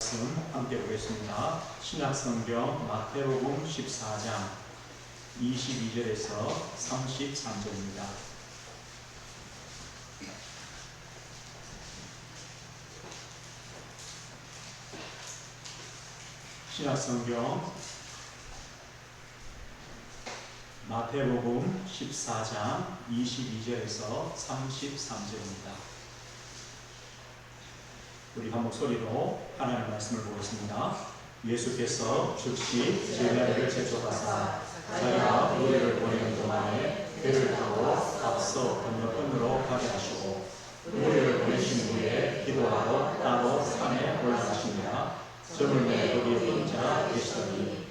함께 보겠습니다. 신약성경 마태복음 14장 22절에서 33절입니다. 신약성경 마태복음 14장 22절에서 33절입니다. 우리 한 목소리로 하나님의 말씀을 보겠습니다. 예수께서 즉시 제자들을 재촉하사 자기가 우리를 보내는 동안에 배를 타고 앞서 건너편으로 가게 하시고 우리를 보내신 후에 기도하러 따로 산에 올라가시니라. 저물매 거기에 혼자 계시더니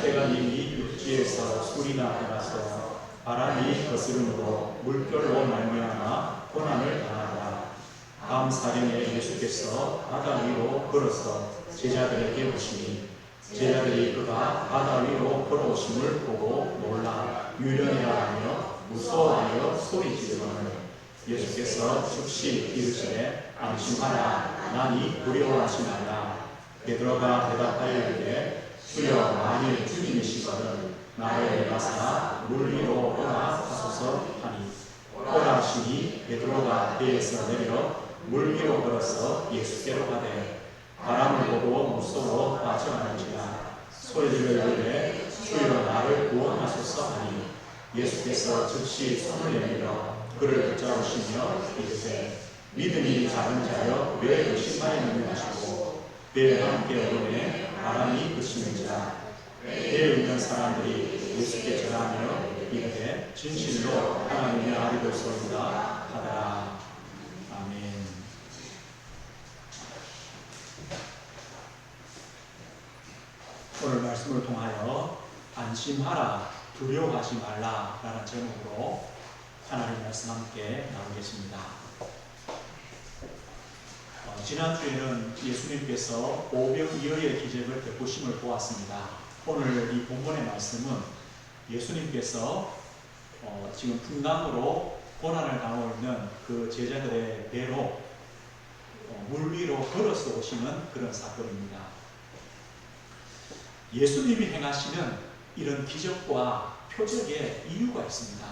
때가 이미 육지에서 술이나 일어나서 바람이 거스름으로 물결로 말미암아 고난을 당하다. 다음 사경에 예수께서 바다 위로 걸어서 제자들에게 오시니 제자들이 그가 바다 위로 걸어오심을 보고 놀라 유령이라 하며 무서워하여 소리 지르거늘 예수께서 즉시 이르시되 안심하라 나니 두려워하지 말라. 베드로가 대답하여 이르되 주여 만일 주님이시거든 나를 가사 물 위로 오라 하소서 하니 오라 하시니 베드로가 배에서 내려 물 위로 걸어서 예수께로 가되 바람을 보고 무서워 빠져나는지라 소리를 이르되 주여 나를 구원하소서 하니 예수께서 즉시 손을 내밀어 그를 붙잡으시며 이르되 믿음이 작은 자여 왜 의심하였느냐 하시고 배에 함께 오르매 바람이 그치는지라 배에 있는 사람들이 예수께 절하며 이르되 진실로 하나님의 아들이 되소이다 하더라. 아멘. 오늘 말씀을 통하여 안심하라 두려워하지 말라 라는 제목으로 하나님의 말씀 함께 나누겠습니다. 지난주에는 예수님께서 오병이어의 기적을 베푸심을 보았습니다. 오늘 이 본문의 말씀은 예수님께서 지금 풍랑으로 고난을 당하고 있는 그 제자들의 배로 물 위로 걸어서 오시는 그런 사건입니다. 예수님이 행하시는 이런 기적과 표적에 이유가 있습니다.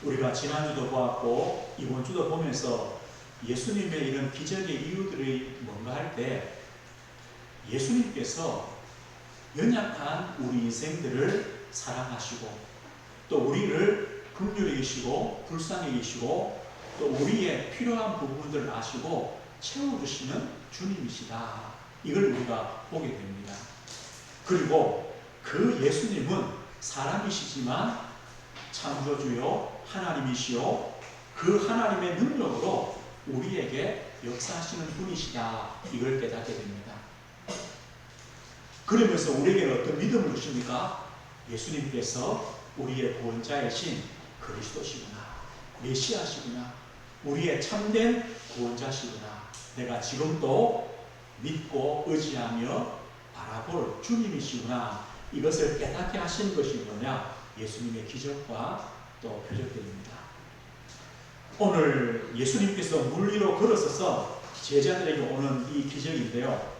우리가 지난주도 보았고 이번 주도 보면서 예수님의 이런 기적의 이유들이 뭔가 할 때 예수님께서 연약한 우리 인생들을 사랑하시고 또 우리를 긍휼히 계시고 불쌍히 계시고 또 우리의 필요한 부분들을 아시고 채워주시는 주님이시다. 이걸 우리가 보게 됩니다. 그리고 그 예수님은 사람이시지만 창조주요 하나님이시요 그 하나님의 능력으로 우리에게 역사하시는 분이시다. 이걸 깨닫게 됩니다. 그러면서 우리에게 어떤 믿음을 주십니까? 예수님께서 우리의 구원자이신 그리스도시구나. 메시아시구나. 우리의 참된 구원자시구나. 내가 지금도 믿고 의지하며 바라볼 주님이시구나. 이것을 깨닫게 하시는 것이 뭐냐? 예수님의 기적과 또 표적들입니다. 오늘 예수님께서 물 위로 걸어서서 제자들에게 오는 이 기적인데요.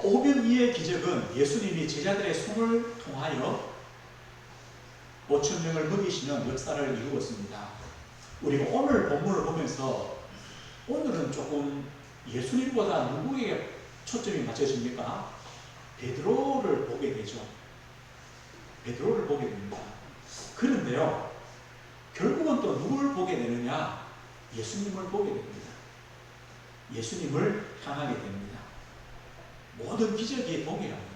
오병이어의 기적은 예수님이 제자들의 손을 통하여 5,000명을 먹이시는 역사를 이루었습니다. 우리가 오늘 본문을 보면서 오늘은 조금 예수님보다 누구에게 초점이 맞춰집니까? 베드로를 보게 되죠. 베드로를 보게 됩니다. 그런데요, 결국은 또 누구를 보게 되느냐? 예수님을 보게 됩니다. 예수님을 향하게 됩니다. 모든 기적이 동일합니다.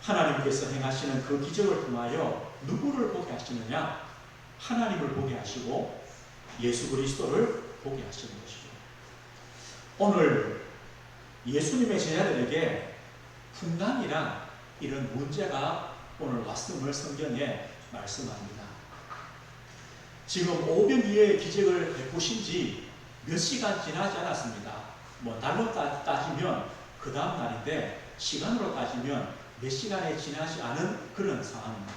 하나님께서 행하시는 그 기적을 통하여 누구를 보게 하시느냐? 하나님을 보게 하시고 예수 그리스도를 보게 하시는 것이죠. 오늘 예수님의 제자들에게 풍랑이란 이런 문제가 오늘 왔음을 성경에 말씀합니다. 지금 오병이어의 기적을 베푸신 지 몇 시간 지나지 않았습니다. 날로 따지면 그 다음 날인데 시간으로 따지면 몇 시간이 지나지 않은 그런 상황입니다.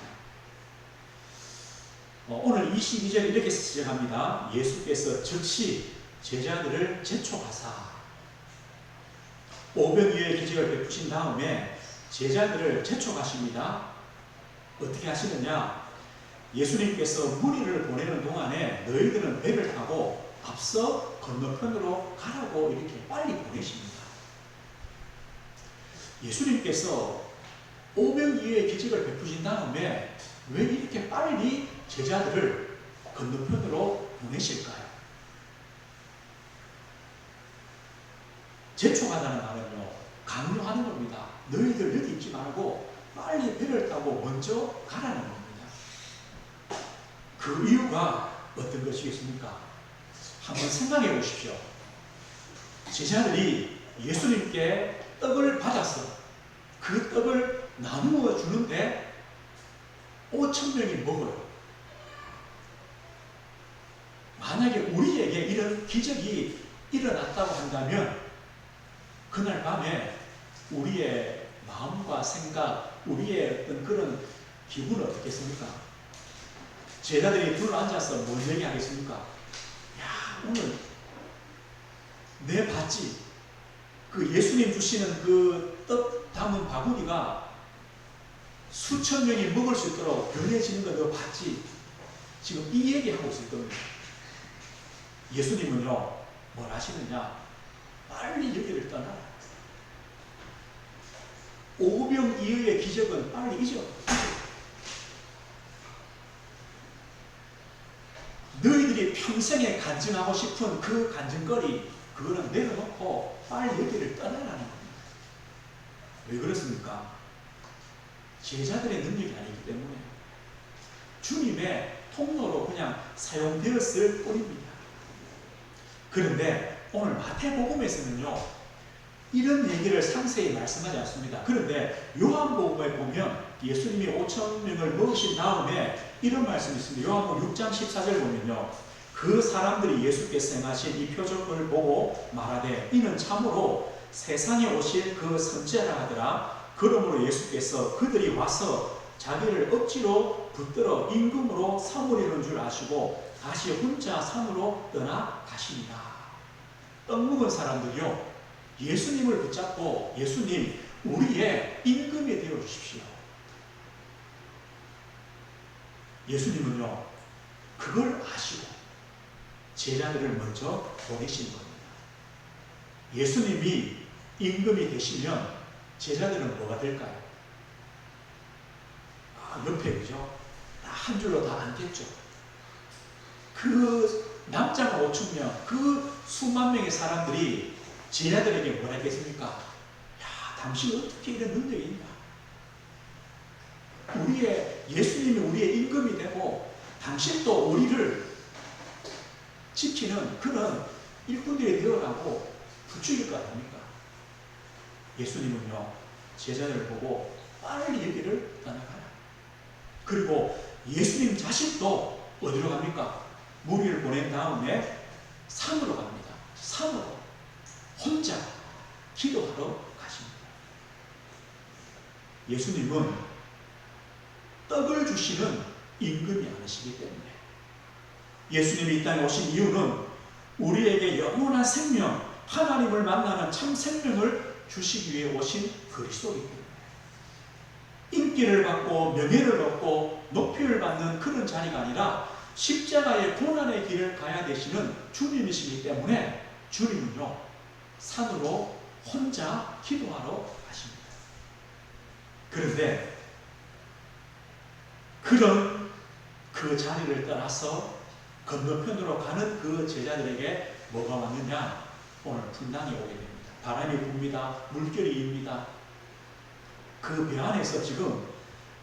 오늘 22절 이렇게 시작합니다. 예수께서 즉시 제자들을 재촉하사 오병이어의 기적을 베푸신 다음에 제자들을 재촉하십니다. 어떻게 하시느냐? 예수님께서 무리를 보내는 동안에 너희들은 배를 타고 앞서 건너편으로 가라고 이렇게 빨리 보내십니다. 예수님께서 오병이어의 기적을 베푸신 다음에 왜 이렇게 빨리 제자들을 건너편으로 보내실까요? 재촉하다는 말은요, 강요하는 겁니다. 너희들 여기 있지 말고 빨리 배를 타고 먼저 가라는 겁니다. 그 이유가 어떤 것이겠습니까? 한번 생각해 보십시오. 제자들이 예수님께 떡을 받아서 그 떡을 나누어 주는데 5,000명이 먹어요. 만약에 우리에게 이런 기적이 일어났다고 한다면 그날 밤에 우리의 마음과 생각, 우리의 어떤 그런 기분은 어떻겠습니까? 제자들이 둘러앉아서 뭘 얘기하겠습니까? 야, 오늘 내 봤지? 그 예수님 주시는 그 떡 담은 바구니가 수천 명이 먹을 수 있도록 변해지는 거 너 봤지? 지금 이 얘기하고 있을 겁니다. 예수님은요, 뭘 하시느냐? 빨리 여기를 떠나라. 오병이어의 기적은 빨리 잊어. 너희들이 평생에 간증하고 싶은 그 간증거리, 그거는 내려놓고 빨리 여기를 떠나라는 겁니다. 왜 그렇습니까? 제자들의 능력이 아니기 때문에 주님의 통로로 그냥 사용되었을 뿐입니다. 그런데 오늘 마태복음에서는요, 이런 얘기를 상세히 말씀하지 않습니다. 그런데 요한복음에 보면 예수님이 5,000명을 먹으신 다음에 이런 말씀이 있습니다. 요한복음 6장 14절 보면요, 그 사람들이 예수께서 행하신 이 표적을 보고 말하되 이는 참으로 세상에 오실 그 선지자라 하더라. 그러므로 예수께서 그들이 와서 자기를 억지로 붙들어 임금으로 삼으려는 줄 아시고 다시 혼자 산으로 떠나 가시니라. 떡 먹은 사람들이요, 예수님을 붙잡고 예수님, 우리의 임금이 되어 주십시오. 예수님은요, 그걸 아시고 제자들을 먼저 보내신 겁니다. 예수님이 임금이 되시면 제자들은 뭐가 될까요? 옆에, 그죠? 한 줄로 다 앉겠죠. 그 남자가 5,000명, 그 수만 명의 사람들이 제자들에게 뭐라 했겠습니까? 야, 당신 어떻게 이런 능력이 있냐? 예수님이 우리의 임금이 되고 당신도 우리를 지키는 그런 일꾼들이 되어라고 부추길 거 아닙니까? 예수님은요, 제자들을 보고 빨리 여기를 떠나가라. 그리고 예수님 자신도 어디로 갑니까? 무리를 보낸 다음에 산으로 갑니다. 산으로 혼자 기도하러 가십니다. 예수님은 떡을 주시는 임금이 아니시기 때문에, 예수님이 이 땅에 오신 이유는 우리에게 영원한 생명, 하나님을 만나는 참 생명을 주시기 위해 오신 그리스도이기 때문에, 인기를 받고 명예를 얻고 높이를 받는 그런 자리가 아니라 십자가의 고난의 길을 가야 되시는 주님이시기 때문에 주님은요, 산으로 혼자 기도하러 가십니다. 그런데 그런 그 자리를 떠나서 건너편으로 가는 그 제자들에게 뭐가 왔느냐? 오늘 풍랑이 오게 됩니다. 바람이 붑니다. 물결이 일니다. 그 배 안에서 지금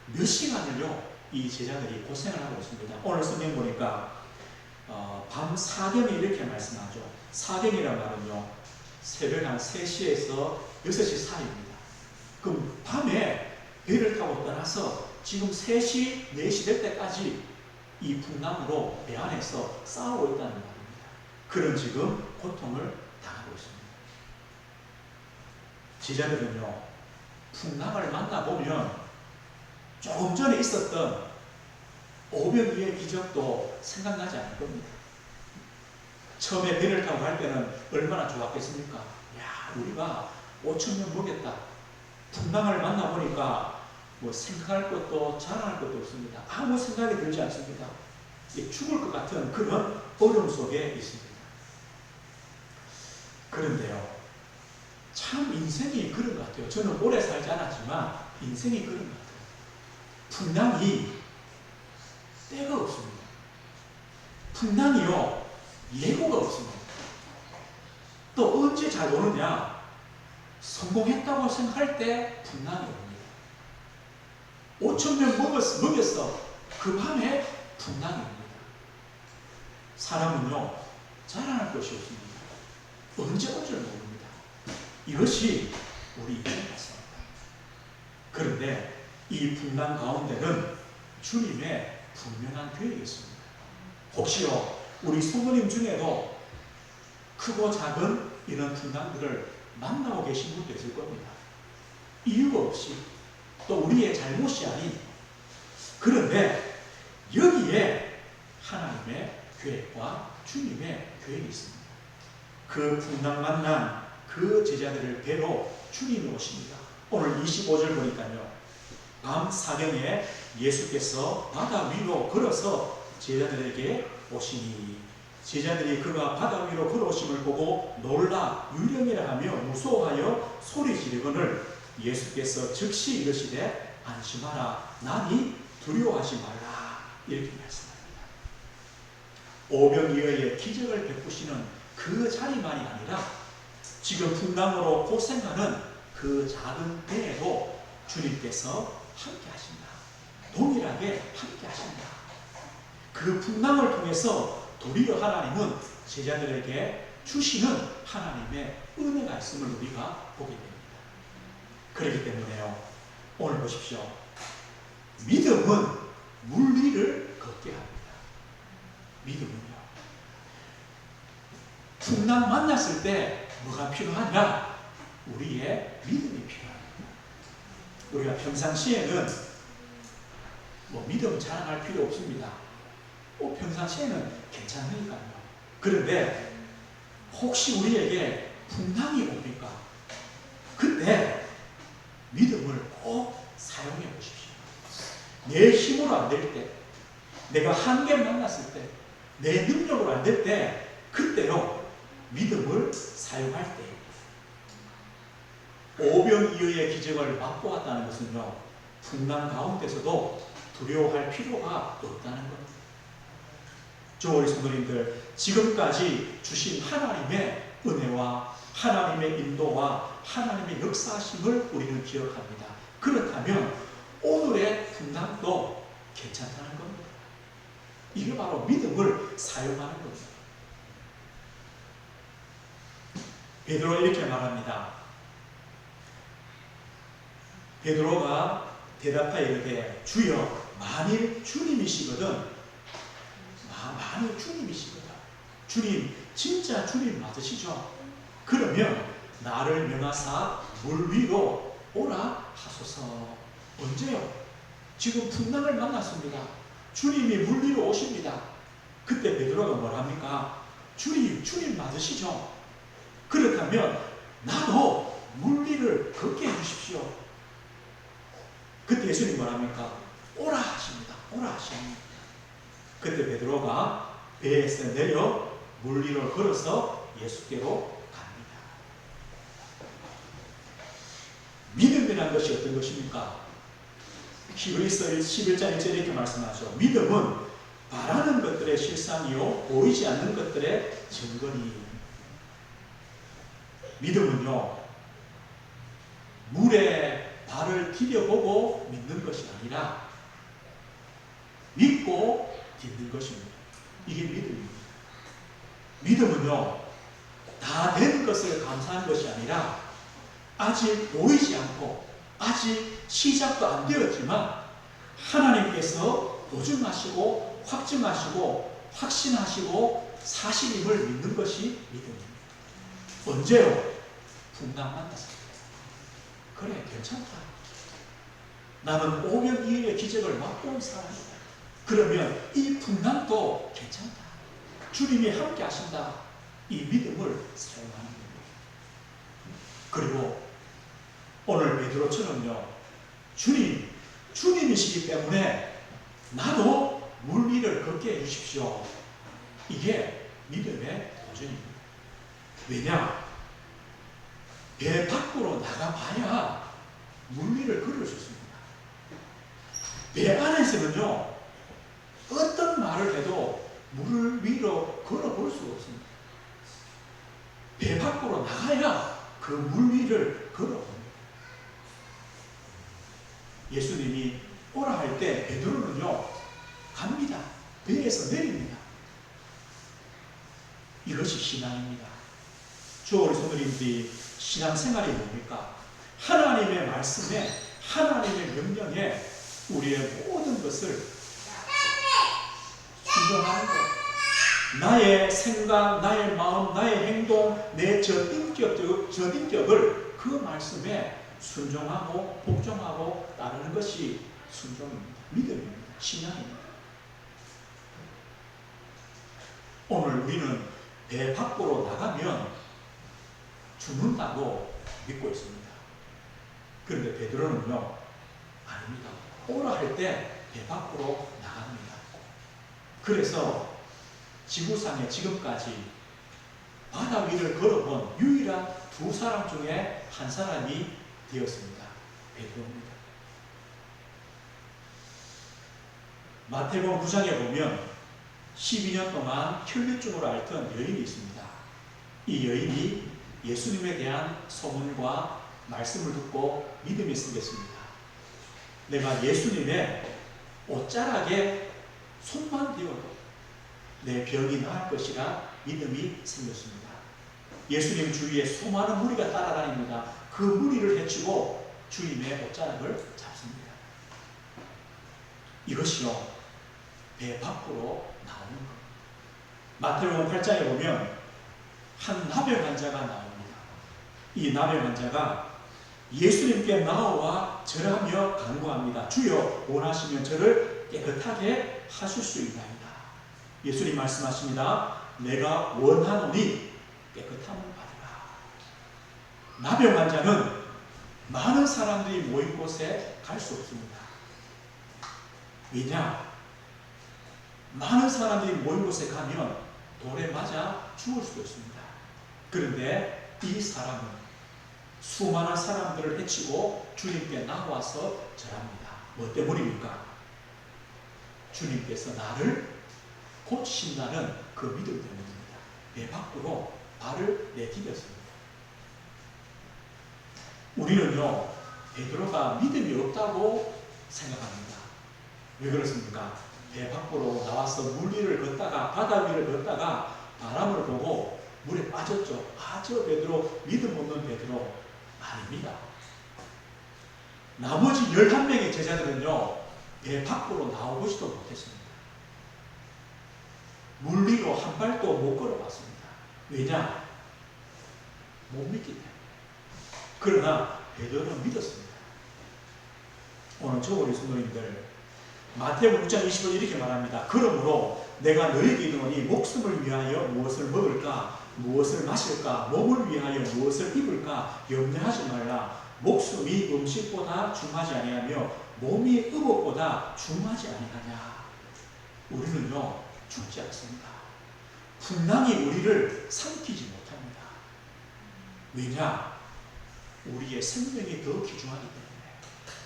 몇 시간을요, 이 제자들이 고생을 하고 있습니다. 오늘 성경 보니까 밤 사경이 이렇게 말씀하죠. 사경이란 말은요, 새벽 한 3시에서 6시 사이입니다. 그럼 밤에 배를 타고 떠나서 지금 3시, 4시 될 때까지 이 풍랑으로 배 안에서 싸우고 있다는 말입니다. 그런 지금 고통을 당하고 있습니다. 제자들은요, 풍랑을 만나보면 조금 전에 있었던 오병이어의 기적도 생각나지 않을 겁니다. 처음에 배를 타고 갈 때는 얼마나 좋았겠습니까? 야, 우리가 5천 명 먹였다. 풍랑을 만나보니까 뭐 생각할 것도 자랑할 것도 없습니다. 아무 생각이 들지 않습니다. 죽을 것 같은 그런 어려움 속에 있습니다. 그런데요, 참 인생이 그런 것 같아요. 저는 오래 살지 않았지만 인생이 그런 것 같아요. 풍랑이 때가 없습니다. 풍랑이요, 예고가 없습니다. 또 언제 잘 오느냐? 성공했다고 생각할 때 풍랑이 옵니다. 5천 명 먹였어. 그 밤에 풍랑이 옵니다. 사람은요, 자랑할 것이 없습니다. 언제 올 줄 모릅니다. 이것이 우리 인생 같습니다. 그런데 이 풍랑 가운데는 주님의 분명한 계획이 있습니다. 혹시요, 우리 성도님 중에도 크고 작은 이런 풍랑들을 만나고 계신 분도 있을 겁니다. 이유가 없이, 또 우리의 잘못이 아닌. 그런데 여기에 하나님의 계획과 주님의 계획이 있습니다. 그 풍랑 만난 그 제자들을 뵈러 주님이 오십니다. 오늘 25절 보니까요, 밤 사경에 예수께서 바다 위로 걸어서 제자들에게 오시니, 제자들이 그가 바다 위로 걸어오심을 보고 놀라 유령이라 하며 무서워하여 소리 지르거늘 예수께서 즉시 이르시되 안심하라, 나니 두려워하지 말라, 이렇게 말씀합니다. 오병이어의 기적을 베푸시는 그 자리만이 아니라 지금 풍랑으로 고생하는 그 작은 배에도 주님께서 함께 하신다. 동일하게 함께 하신다. 그 풍랑을 통해서 도리어 하나님은 제자들에게 주시는 하나님의 은혜가 있음을 우리가 보게 됩니다. 그렇기 때문에요, 오늘 보십시오. 믿음은 물 위를 걷게 합니다. 믿음은요, 풍랑 만났을 때 뭐가 필요하냐? 우리의 믿음이 필요합니다. 우리가 평상시에는 뭐 믿음 자랑할 필요 없습니다. 평상시에는 괜찮으니까요. 그런데 혹시 우리에게 풍랑이 옵니까? 그때 믿음을 꼭 사용해 보십시오. 내 힘으로 안 될 때, 내가 한계 만났을 때, 내 능력으로 안 될 때, 그때요, 믿음을 사용할 때 오병이어의 기적을 맛보았다는 것은요, 풍랑 가운데서도 두려워할 필요가 없다는 겁니다. 우리 성도님들, 지금까지 주신 하나님의 은혜와 하나님의 인도와 하나님의 역사하심을 우리는 기억합니다. 그렇다면 오늘의 풍랑도 괜찮다는 겁니다. 이게 바로 믿음을 사용하는 겁니다. 베드로가 이렇게 말합니다. 베드로가 대답하여 이르되 주여, 만일 주님이시거든, 만일 주님이시거든, 주님 진짜 주님 맞으시죠? 그러면 나를 명하사 물 위로 오라 하소서. 언제요? 지금 풍랑을 만났습니다. 주님이 물 위로 오십니다. 그때 베드로가 뭐랍니까? 주님 맞으시죠? 그렇다면 나도 물 위를 걷게 해주십시오. 그때 예수님 뭐랍니까? 오라 하십니다. 오라 하십니다. 그때 베드로가 배에서 내려 물 위로 걸어서 예수께로 갑니다. 믿음이라는 것이 어떤 것입니까? 히브리서 11장 1절에 이렇게 말씀하죠. 믿음은 바라는 것들의 실상이요 보이지 않는 것들의 증거니. 믿음은요, 물에 발을 디뎌보고 믿는 것이 아니라 믿고 딛는 것입니다. 이게 믿음입니다. 믿음은요, 다 된 것을 감사하는 것이 아니라 아직 보이지 않고 아직 시작도 안 되었지만 하나님께서 보증하시고 확증하시고 확신하시고 사실임을 믿는 것이 믿음입니다. 언제요? 풍랑 만났을 때. 그래, 괜찮다. 나는 오병이어의 기적을 맛본 사람이다. 그러면 이 풍랑도 괜찮다. 주님이 함께 하신다. 이 믿음을 사용하는 겁니다. 그리고 오늘 베드로처럼요, 주님이시기 때문에 나도 물 위를 걷게 해주십시오. 이게 믿음의 도전입니다. 왜냐? 배 밖으로 나가봐야 물 위를 걸을 수 있습니다. 배 안에서는요, 어떤 말을 해도 물 위로 걸어볼 수가 없습니다. 배 밖으로 나가야 그 물 위를 걸어봅니다. 예수님이 오라 할 때 베드로는요, 갑니다. 배에서 내립니다. 이것이 신앙입니다. 우리 성도님들이 신앙생활이 뭡니까? 하나님의 말씀에, 하나님의 명령에 우리의 모든 것을 순종하는 것. 나의 생각, 나의 마음, 나의 행동, 내 전인격을 그 말씀에 순종하고 복종하고 따르는 것이 순종입니다. 믿음입니다. 신앙입니다. 오늘 우리는 배 밖으로 나가면 죽는다고 믿고 있습니다. 그런데 베드로는요, 아닙니다. 오라 할 때 배 밖으로 나갑니다. 그래서 지구상에 지금까지 바다 위를 걸어본 유일한 두 사람 중에 한 사람이 되었습니다. 베드로입니다. 마태복음 9장에 보면 12년 동안 혈류증으로 앓던 여인이 있습니다. 이 여인이 예수님에 대한 소문과 말씀을 듣고 믿음이 생겼습니다. 내가 예수님의 옷자락에 손만 대어도 내 병이 나을 것이라 믿음이 생겼습니다. 예수님 주위에 수많은 무리가 따라다닙니다. 그 무리를 해치고 주님의 옷자락을 잡습니다. 이것이요, 배 밖으로 나오는 것. 마태복음 8장에 보면 한 나병 환자가 나옵니다. 이 나병 환자가 예수님께 나와 절하며 간구합니다. 주여, 원하시면 저를 깨끗하게 하실 수 있나이다. 예수님 말씀하십니다. 내가 원하노니 깨끗함을 받으라. 나병 환자는 많은 사람들이 모인 곳에 갈 수 없습니다. 왜냐? 많은 사람들이 모인 곳에 가면 돌에 맞아 죽을 수도 있습니다. 그런데 이 사람은 수많은 사람들을 해치고 주님께 나와서 절합니다. 뭐 때문입니까? 주님께서 나를 고치신다는 그 믿음 때문입니다. 배 밖으로 발을 내디뎠습니다. 우리는요, 베드로가 믿음이 없다고 생각합니다. 왜 그렇습니까? 배 밖으로 나와서 물 위를 걷다가, 바다 위를 걷다가 바람을 보고 물에 빠졌죠. 아, 저 베드로, 믿음 없는 베드로. 아닙니다. 나머지 11명의 제자들은요, 배 밖으로 나오보지도 못했습니다. 물 위로 한 발도 못 걸어봤습니다. 왜냐? 못 믿기 때문에. 그러나 베드로는 믿었습니다. 오늘 우리 성도님들, 마태복음 6장 20절 이렇게 말합니다. 그러므로 내가 너에게 이르노니 목숨을 위하여 무엇을 먹을까, 무엇을 마실까, 몸을 위하여 무엇을 입을까 염려하지 말라. 목숨이 음식보다 중하지 아니하며 몸이 의복보다 중하지 아니하냐. 우리는요, 죽지 않습니다. 풍랑이 우리를 삼키지 못합니다. 왜냐? 우리의 생명이 더 귀중하기 때문에.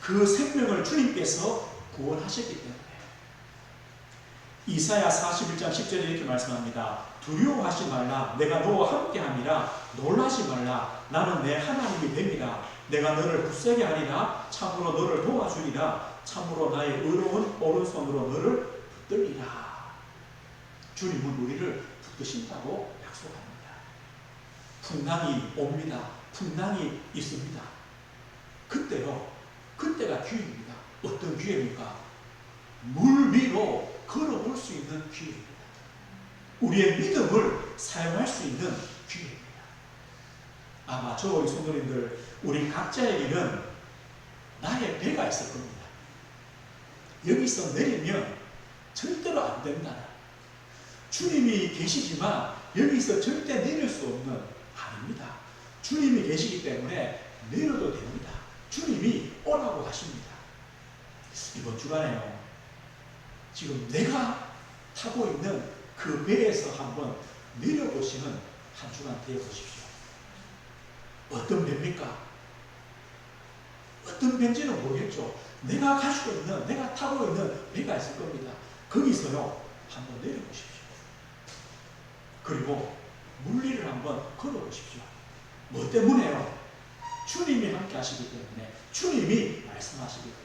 그 생명을 주님께서 구원하셨기 때문에. 이사야 41장 10절에 이렇게 말씀합니다. 두려워하지 말라. 내가 너와 함께함이라. 놀라지 말라. 나는 내 하나님이 됨이라. 내가 너를 굳세게 하리라. 참으로 너를 도와주리라. 참으로 나의 의로운 오른손으로 너를 붙들리라. 주님은 우리를 붙드신다고 약속합니다. 풍랑이 옵니다. 풍랑이 있습니다. 그때가 기회입니다. 어떤 기회입니까? 물 위로 걸어볼 수 있는 기회입니다. 우리의 믿음을 사용할 수 있는 기회입니다. 아마 우리 성도님들, 우리 각자에게는 나의 배가 있을 겁니다. 여기서 내리면 절대로 안 된다. 주님이 계시지만 여기서 절대 내릴 수 없는, 아닙니다. 주님이 계시기 때문에 내려도 됩니다. 주님이 오라고 하십니다. 이번 주간에요, 지금 내가 타고 있는 그 배에서 한번 내려보시는 한 주간 되어보십시오. 어떤 배입니까? 어떤 배인지는 모르겠죠. 내가 가지고 있는, 내가 타고 있는 배가 있을 겁니다. 거기서요 한번 내려보십시오. 그리고 물리를 한번 걸어보십시오. 뭐 때문에요? 주님이 함께 하시기 때문에, 주님이 말씀하시기 때문에.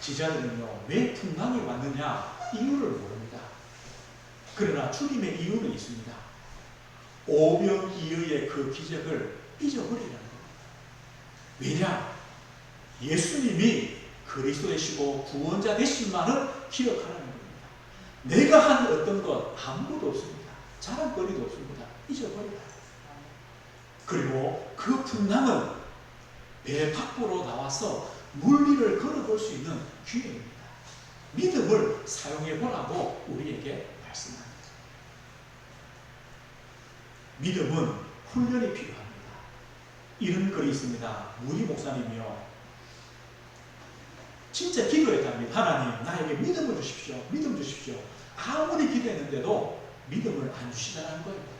지자들은요, 왜 풍랑이 왔느냐 이유를 모릅니다. 그러나 주님의 이유는 있습니다. 오병이어의 그 기적을 잊어버리라는 겁니다. 왜냐? 예수님이 그리스도이시고 구원자 되신만을 기억하라는 겁니다. 내가 한 어떤 것 아무것도 없습니다. 자랑거리도 없습니다. 잊어버리라. 그리고 그 풍랑은 배 밖으로 나와서 물리를 걸어볼 수 있는 기회입니다. 믿음을 사용해보라고 우리에게 말씀합니다. 믿음은 훈련이 필요합니다. 이런 글이 있습니다. 무희 목사님이요, 진짜 기도했답니다. 하나님, 나에게 믿음을 주십시오. 믿음 주십시오. 아무리 기도했는데도 믿음을 안 주시다는 거예요.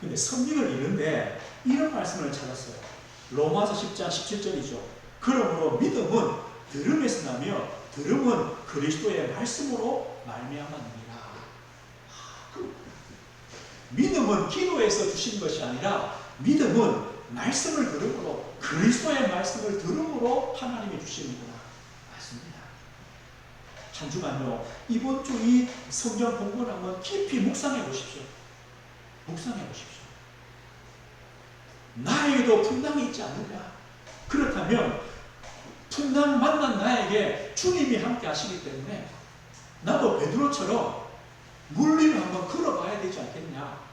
근데 성경을 읽는데 이런 말씀을 찾았어요. 로마서 10장 17절이죠. 그러므로 믿음은 들음에서 나며 들음은 그리스도의 말씀으로 말미암았느니라. 믿음은 기도에서 주신 것이 아니라 믿음은 말씀을 들음으로, 그리스도의 말씀을 들음으로 하나님이 주시는구나. 맞습니다. 한 주간요, 이번 주 이 성경 본문을 한번 깊이 묵상해 보십시오. 묵상해 보십시오. 나에게도 풍랑이 있지 않느냐? 그렇다면 풍랑 만난 나에게 주님이 함께 하시기 때문에 나도 베드로처럼 물리를 한번 걸어봐야 되지 않겠냐?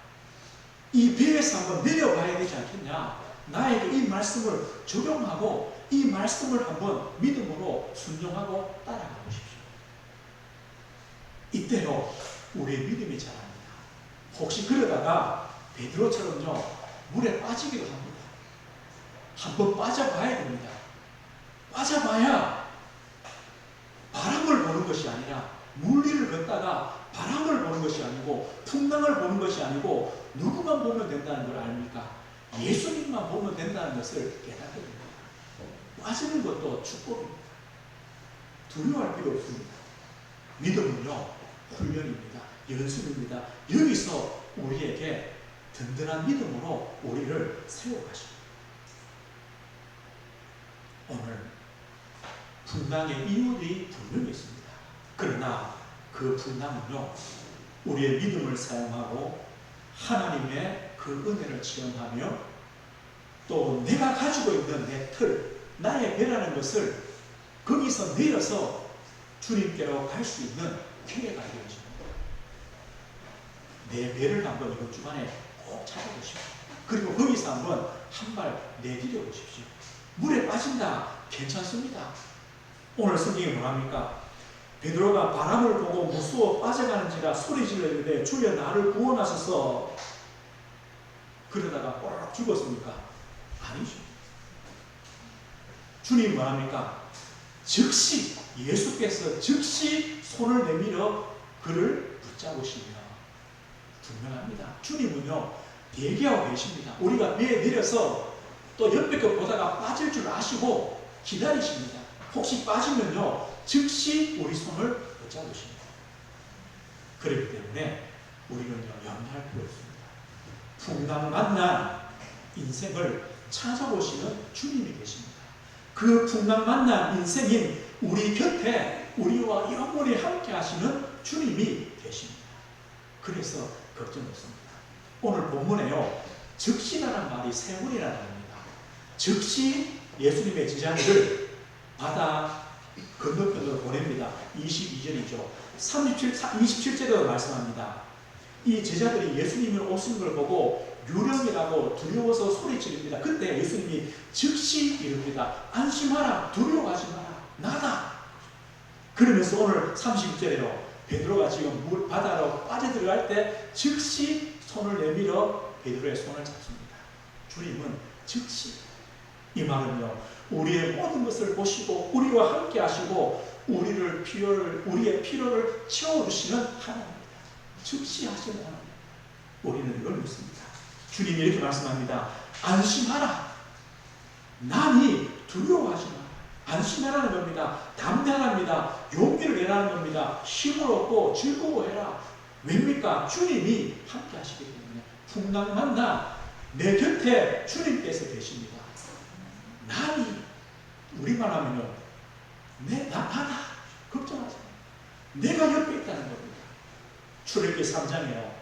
이 배에서 한번 내려봐야 되지 않겠냐? 나에게 이 말씀을 적용하고 이 말씀을 한번 믿음으로 순종하고 따라가 보십시오. 이때요, 우리의 믿음이 자랍니다. 혹시 그러다가 베드로처럼요, 물에 빠지기도 합니다. 한번 빠져봐야 됩니다. 빠져봐야 바람을 보는 것이 아니라, 물리를 걷다가 바람을 보는 것이 아니고 풍랑을 보는 것이 아니고 누구만 보면 된다는 걸 아닙니까? 예수님만 보면 된다는 것을 깨닫게 됩니다. 빠지는 것도 축복입니다. 두려워할 필요 없습니다. 믿음은요, 훈련입니다. 연습입니다. 여기서 우리에게 든든한 믿음으로 우리를 세워가십니다. 오늘 풍랑의 이유들이 분명히 있습니다. 그러나 그 풍랑은요, 우리의 믿음을 사용하고 하나님의 그 은혜를 체험하며 또 내가 가지고 있는 내 틀, 나의 배라는 것을 거기서 내려서 주님께로 갈 수 있는 기회가 되어집니다. 내 배를 한번 이번 주간에 꼭 찾아보십시오. 그리고 거기서 한번 한 발 내디뎌 보십시오. 물에 빠진다, 괜찮습니다. 오늘 성경이 뭐합니까? 베드로가 바람을 보고 무서워 빠져가는지라 소리 지르는데 주여 나를 구원하셔서, 그러다가 꼬락 죽었습니까? 아니죠. 주님 뭐합니까? 즉시, 예수께서 즉시 손을 내밀어 그를 붙잡으시며, 분명합니다. 주님은요, 대기하고 계십니다. 우리가 배에 내려서 또 옆에 거 보다가 빠질 줄 아시고 기다리십니다. 혹시 빠지면요, 즉시 우리 손을 붙잡으십니다. 그렇기 때문에 우리는요, 염려할 필요 없습니다. 풍랑 만난 인생을 찾아보시는 주님이 계십니다. 그 풍랑 만난 인생인 우리 곁에 우리와 영원히 함께 하시는 주님이 계십니다. 그래서 걱정 없습니다. 오늘 본문에요, 즉시라는 말이 세 번이나 나옵니다. 즉시 예수님의 제자들을 바다 건너편으로 보냅니다. 22절이죠. 27절에도 말씀합니다. 이 제자들이 예수님이 오신 걸 보고 유령이라고 두려워서 소리치릅니다. 그때 예수님이 즉시 이릅니다. 안심하라, 두려워하지 마라, 나다. 그러면서 오늘 31절에요, 베드로가 지금 물 바다로 빠져들어갈 때 즉시 손을 내밀어 베드로의 손을 잡습니다. 주님은 즉시. 이 말은요, 우리의 모든 것을 보시고 우리와 함께 하시고 우리의 필요를 채워주시는 하나님입니다. 즉시 하시는 하나님. 우리는 이걸 믿습니다. 주님이 이렇게 말씀합니다. 안심하라. 남이 두려워하지 마라. 안심하라는 겁니다. 담대하랍니다. 용기를 내라는 겁니다. 힘을 얻고 즐거워해라. 왜입니까? 주님이 함께 하시기 때문에. 풍랑 만나 내 곁에 주님께서 계십니다. 남이, 우리만 하면요, 나다. 걱정하지 마. 내가 옆에 있다는 겁니다. 출애굽기 3장에요.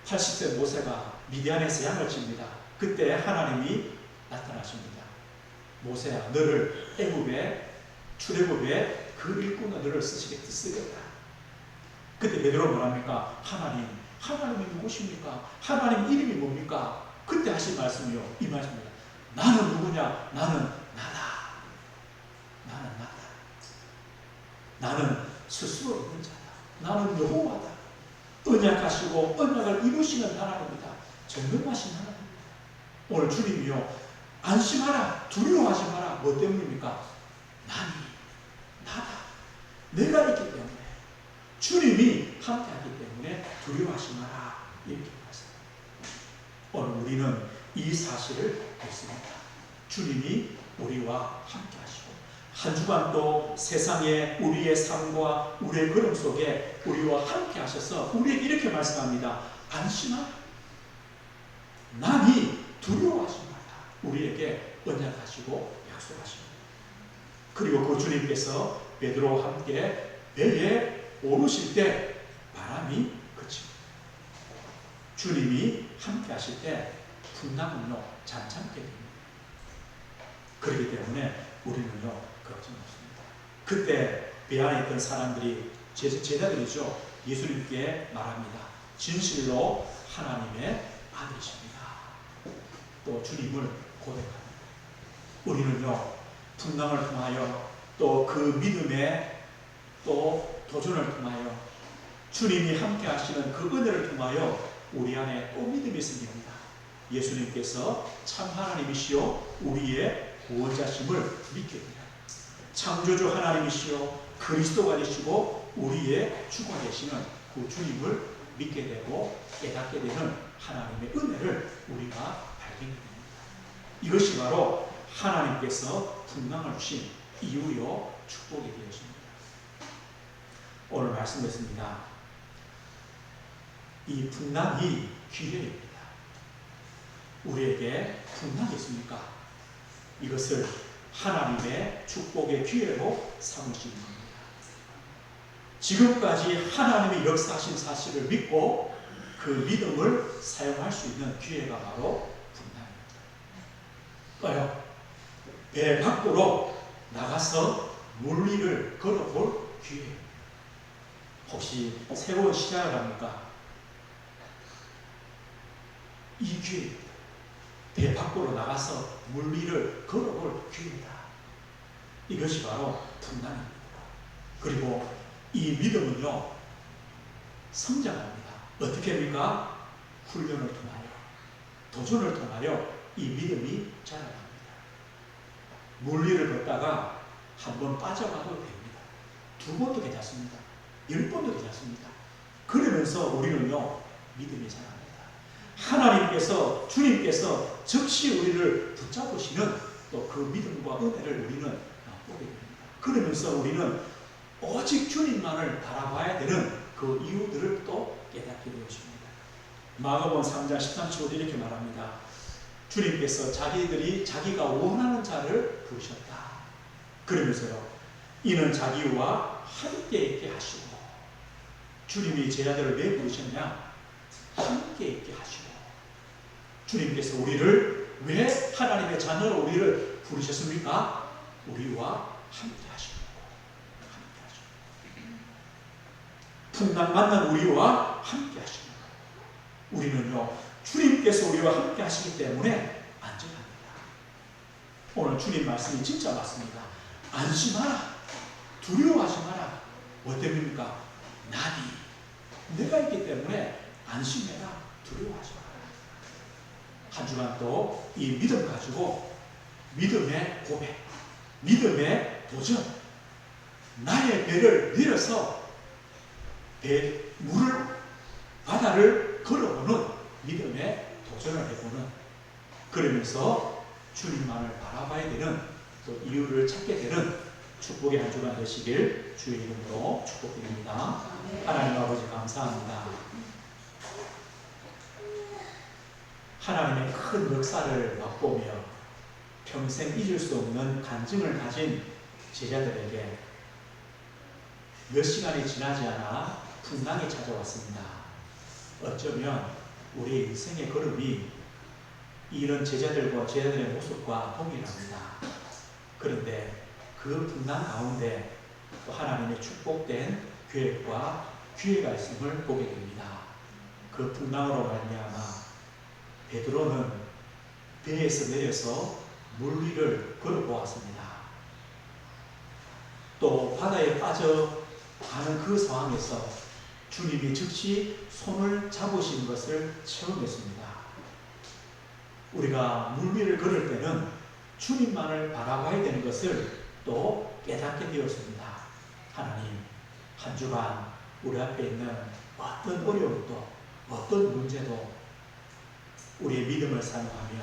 80세 모세가 미디안에서 양을 칩니다. 그때 하나님이 나타나십니다. 모세야, 너를 출애굽에 그 일꾼을 너를 쓰겠다. 그때 베드로 뭐랍니까? 하나님이 누구십니까? 하나님 이름이 뭡니까? 그때 하신 말씀이요, 이 말씀입니다. 나는 누구냐? 나는 나다. 나는 스스로 있는 자다. 나는 여호와다. 언약하시고 언약을 이루시는 하나님이다. 전능하신 하나님입니다. 오늘 주님이요, 안심하라, 두려워하지 마라. 뭐 때문입니까? 나다. 내가 있기 때문에, 주님이 함께하기 때문에 두려워하지 마라. 이렇게 말씀합니다. 오늘 우리는 이 사실을 믿습니다. 주님이 우리와 함께하시고 한 주간 또 세상에 우리의 삶과 우리의 걸음 속에 우리와 함께 하셔서 우리에게 이렇게 말씀합니다. 안심하라. 남이 두려워하지 마라. 우리에게 언약하시고 약속하십니다. 그리고 그 주님께서 베드로와 함께 배에 오르실 때 바람이 그칩니다. 주님이 함께 하실 때 풍랑은요, 잠잠게 됩니다. 그렇기 때문에 우리는요, 걱정 없습니다. 그때 배 안에 있던 사람들이, 제자들이죠, 예수님께 말합니다. 진실로 하나님의 아들이십니다. 또 주님을 고백합니다. 우리는요, 풍랑을 통하여 또 그 믿음의 또 도전을 통하여 주님이 함께 하시는 그 은혜를 통하여 우리 안에 또 믿음이 생깁니다. 예수님께서 참 하나님이시요 우리의 구원자심을 믿게 됩니다. 창조주 하나님이시요 그리스도가 되시고 우리의 주가 되시는 그 주님을 믿게 되고 깨닫게 되는 하나님의 은혜를 우리가 발견하게 됩니다. 이것이 바로 하나님께서 풍랑을 주신 이유요 축복이 되었습니다. 오늘 말씀드렸습니다. 이 풍랑이 기회입니다. 우리에게 풍랑이 있습니까? 이것을 하나님의 축복의 기회로 삼으시는 겁니다. 지금까지 하나님이 역사하신 사실을 믿고 그 믿음을 사용할 수 있는 기회가 바로 풍랑입니다. 배 밖으로 나가서 물 위를 걸어볼 기회입니다. 혹시 새로운 시작을 합니까? 이 기회입니다. 배 밖으로 나가서 물 위를 걸어볼 기회다. 이것이 바로 풍랑입니다. 그리고 이 믿음은요, 성장합니다. 어떻게 합니까? 훈련을 통하여, 도전을 통하여 이 믿음이 자라납니다. 물 위를 걷다가 한 번 빠져가도 됩니다. 2번도 괜찮습니다. 10번도 괜찮습니다. 그러면서 우리는요, 믿음이 자랍니다. 하나님께서, 주님께서 즉시 우리를 붙잡으시는 또 그 믿음과 은혜를 우리는 맛보게 됩니다. 그러면서 우리는 오직 주님만을 바라봐야 되는 그 이유들을 또 깨닫게 되어집니다. 마가복음 3장 13절에 이렇게 말합니다. 주님께서 자기가 원하는 자를 부르셨다. 그러면서요, 이는 자기와 함께 있게 하시고, 주님이 제자들을 왜 부르셨냐? 함께 있게 하시고, 주님께서 우리를 왜 하나님의 자녀로 우리를 부르셨습니까? 우리와 함께 하시고, 풍랑 만난 우리와 함께 하시고, 우리는요, 주님께서 우리와 함께 하시기 때문에 안전합니다. 오늘 주님 말씀이 진짜 맞습니다. 안심하라, 두려워하지 마라. 뭐 때문입니까? 나니 내가 있기 때문에 안심해라. 두려워하지 마라. 한 주간 또 이 믿음 가지고 믿음의 고백, 믿음의 도전, 나의 배를 내려서 바다를 걸어보는 믿음의 도전을 해보는, 그러면서 주님만을 바라봐야 되는 또 이유를 찾게 되는 축복의 한 주간 되시길 주의 이름으로 축복드립니다. 하나님 아버지 감사합니다. 하나님의 큰 역사를 맛보며 평생 잊을 수 없는 간증을 가진 제자들에게 몇 시간이 지나지 않아 풍랑이 찾아왔습니다. 어쩌면 우리의 인생의 걸음이 이런 제자들의 모습과 동일합니다. 그런데 그 풍랑 가운데 또 하나님의 축복된 계획과 기회가 있음을 보게 됩니다. 그 풍랑으로 말미암아 베드로는 배에서 내려서 물 위를 걸어보았습니다. 또 바다에 빠져가는 그 상황에서 주님이 즉시 손을 잡으신 것을 체험했습니다. 우리가 물 위를 걸을 때는 주님만을 바라봐야 되는 것을 또 깨닫게 되었습니다. 하나님, 한 주간 우리 앞에 있는 어떤 어려움도 어떤 문제도 우리의 믿음을 사용하며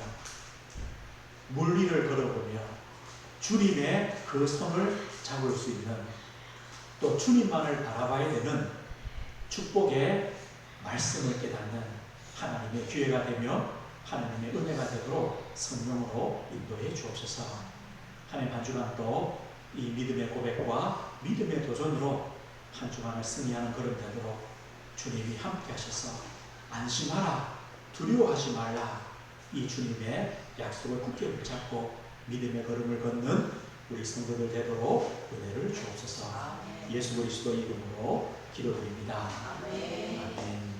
물 위를 걸어보며 주님의 그 손을 잡을 수 있는, 또 주님만을 바라봐야 되는 축복의 말씀을 깨닫는 하나님의 기회가 되며 하나님의 은혜가 되도록 성령으로 인도해 주옵소서. 하나님, 한 주간 또 이 믿음의 고백과 믿음의 도전으로 한 주간을 승리하는 걸음 되도록 주님이 함께 하셔서 안심하라, 두려워하지 말라, 이 주님의 약속을 굳게 붙잡고 믿음의 걸음을 걷는 우리 성도들 되도록 은혜를 주옵소서. 예수 그리스도 이름으로 기도드립니다. 아멘.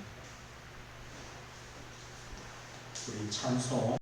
우리 찬송